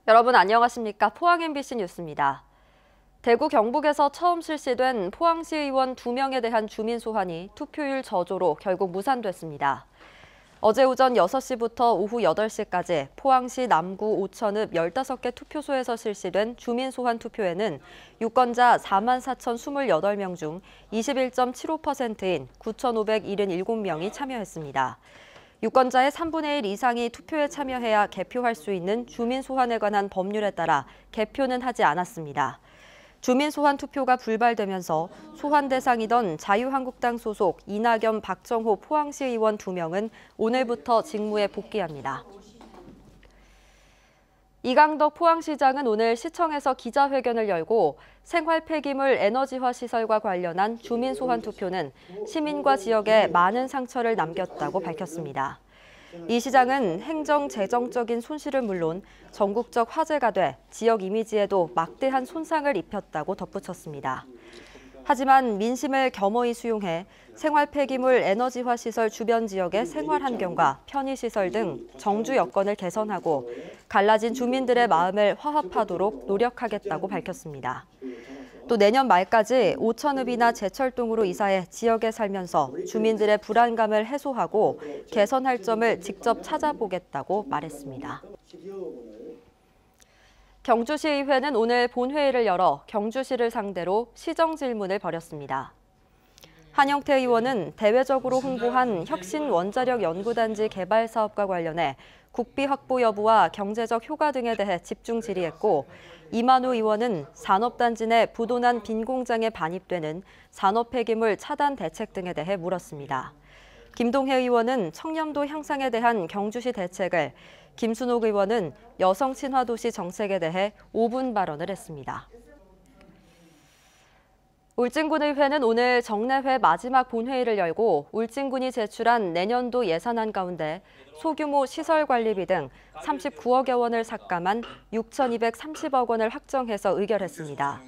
여러분 안녕하십니까? 포항 MBC 뉴스입니다. 대구 경북에서 처음 실시된 포항시 의원 2명에 대한 주민 소환이 투표율 저조로 결국 무산됐습니다. 어제 오전 6시부터 오후 8시까지 포항시 남구 오천읍 15개 투표소에서 실시된 주민 소환 투표에는 유권자 44,028명 중 21.75%인 9,577명이 참여했습니다. 유권자의 3분의 1 이상이 투표에 참여해야 개표할 수 있는 주민 소환에 관한 법률에 따라 개표는 하지 않았습니다. 주민 소환 투표가 불발되면서 소환 대상이던 자유한국당 소속 이낙연, 박정호 포항시 의원 2명은 오늘부터 직무에 복귀합니다. 이강덕 포항시장은 오늘 시청에서 기자회견을 열고 생활 폐기물 에너지화 시설과 관련한 주민 소환 투표는 시민과 지역에 많은 상처를 남겼다고 밝혔습니다. 이 시장은 행정, 재정적인 손실은 물론 전국적 화제가 돼 지역 이미지에도 막대한 손상을 입혔다고 덧붙였습니다. 하지만 민심을 겸허히 수용해 생활 폐기물 에너지화 시설 주변 지역의 생활 환경과 편의시설 등 정주 여건을 개선하고 갈라진 주민들의 마음을 화합하도록 노력하겠다고 밝혔습니다. 또 내년 말까지 오천읍이나 제철동으로 이사해 지역에 살면서 주민들의 불안감을 해소하고 개선할 점을 직접 찾아보겠다고 말했습니다. 경주시의회는 오늘 본회의를 열어 경주시를 상대로 시정 질문을 벌였습니다. 한영태 의원은 대외적으로 홍보한 혁신 원자력 연구단지 개발 사업과 관련해 국비 확보 여부와 경제적 효과 등에 대해 집중 질의했고, 이만우 의원은 산업단지 내 부도난 빈 공장에 반입되는 산업 폐기물 차단 대책 등에 대해 물었습니다. 김동혜 의원은 청렴도 향상에 대한 경주시 대책을, 김순옥 의원은 여성 친화 도시 정책에 대해 5분 발언을 했습니다. 울진군의회는 오늘 정례회 마지막 본회의를 열고 울진군이 제출한 내년도 예산안 가운데 소규모 시설관리비 등 39억여 원을 삭감한 6,230억 원을 확정해서 의결했습니다.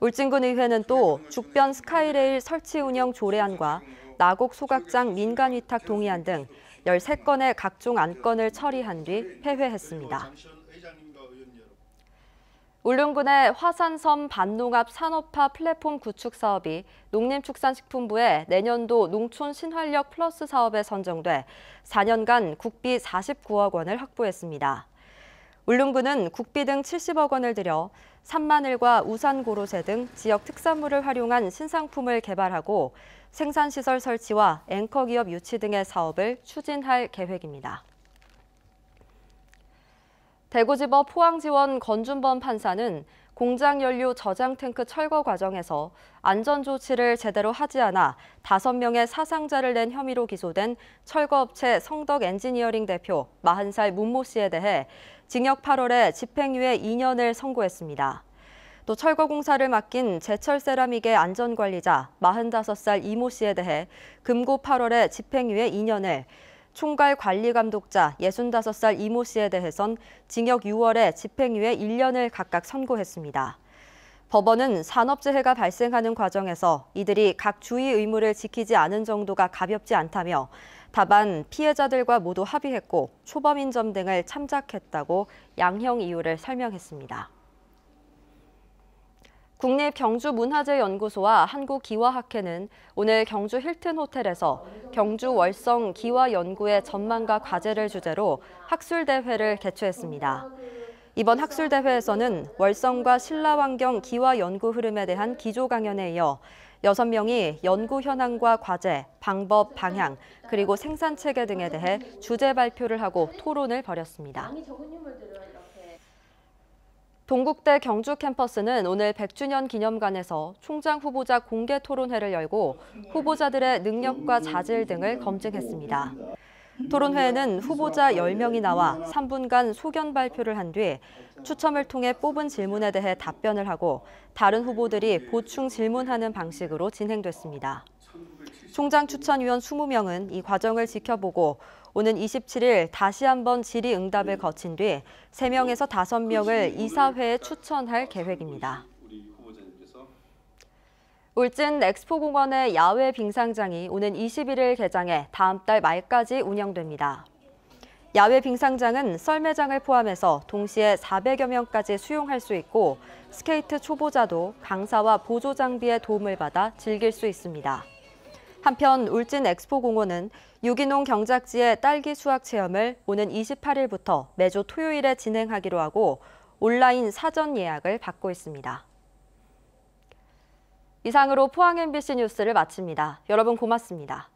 울진군의회는 또 죽변 스카이레일 설치 운영 조례안과 나곡 소각장 민간위탁 동의안 등 13건의 각종 안건을 처리한 뒤 폐회했습니다. 울릉군의 화산섬 반농압 산업화 플랫폼 구축 사업이 농림축산식품부의 내년도 농촌 신활력 플러스 사업에 선정돼 4년간 국비 49억 원을 확보했습니다. 울릉군은 국비 등 70억 원을 들여 산마늘과 우산고로쇠 등 지역 특산물을 활용한 신상품을 개발하고 생산시설 설치와 앵커기업 유치 등의 사업을 추진할 계획입니다. 대구지법 포항지원 건준범 판사는 공장 연료 저장 탱크 철거 과정에서 안전조치를 제대로 하지 않아 5명의 사상자를 낸 혐의로 기소된 철거업체 성덕 엔지니어링 대표 40살 문모 씨에 대해 징역 8월에 집행유예 2년을 선고했습니다. 또 철거 공사를 맡긴 제철세라믹의 안전관리자 45살 이모 씨에 대해 금고 8월에 집행유예 2년을, 총괄 관리감독자 65살 이모 씨에 대해선 징역 6월에 집행유예 1년을 각각 선고했습니다. 법원은 산업재해가 발생하는 과정에서 이들이 각 주의 의무를 지키지 않은 정도가 가볍지 않다며 다만 피해자들과 모두 합의했고 초범인 점 등을 참작했다고 양형 이유를 설명했습니다. 국립경주문화재연구소와 한국기와학회는 오늘 경주 힐튼 호텔에서 경주 월성 기와연구의 전망과 과제를 주제로 학술대회를 개최했습니다. 이번 학술대회에서는 월성과 신라환경 기와연구 흐름에 대한 기조 강연에 이어 6명이 연구 현황과 과제, 방법, 방향, 그리고 생산체계 등에 대해 주제 발표를 하고 토론을 벌였습니다. 동국대 경주 캠퍼스는 오늘 100주년 기념관에서 총장 후보자 공개 토론회를 열고 후보자들의 능력과 자질 등을 검증했습니다. 토론회에는 후보자 10명이 나와 3분간 소견 발표를 한 뒤 추첨을 통해 뽑은 질문에 대해 답변을 하고 다른 후보들이 보충 질문하는 방식으로 진행됐습니다. 총장 추천위원 20명은 이 과정을 지켜보고 오는 27일 다시 한번 질의응답을 거친 뒤 3명에서 5명을 이사회에 추천할 계획입니다. 울진 엑스포공원의 야외 빙상장이 오는 21일 개장해 다음 달 말까지 운영됩니다. 야외 빙상장은 썰매장을 포함해서 동시에 400여 명까지 수용할 수 있고 스케이트 초보자도 강사와 보조 장비의 도움을 받아 즐길 수 있습니다. 한편 울진 엑스포공원은 유기농 경작지의 딸기 수확 체험을 오는 28일부터 매주 토요일에 진행하기로 하고 온라인 사전 예약을 받고 있습니다. 이상으로 포항 MBC 뉴스를 마칩니다. 여러분 고맙습니다.